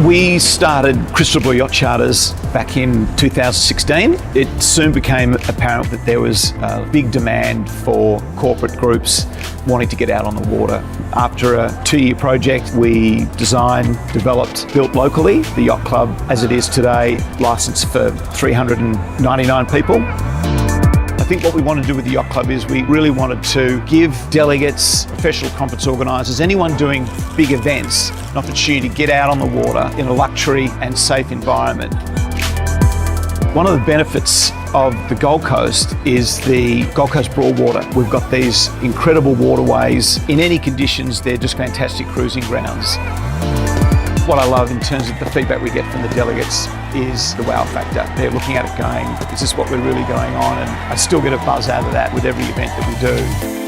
We started Crystal Blue Yacht Charters back in 2016. It soon became apparent that there was a big demand for corporate groups wanting to get out on the water. After a 2-year project, we designed, developed, built locally the Yacht Club as it is today, licensed for 399 people. I think what we wanted to do with the Yacht Club is we really wanted to give delegates, professional conference organisers, anyone doing big events, an opportunity to get out on the water in a luxury and safe environment. One of the benefits of the Gold Coast is the Gold Coast Broadwater. We've got these incredible waterways. In any conditions, they're just fantastic cruising grounds. What I love in terms of the feedback we get from the delegates is the wow factor. They're looking at it going, is this what we're really going on? And I still get a buzz out of that with every event that we do.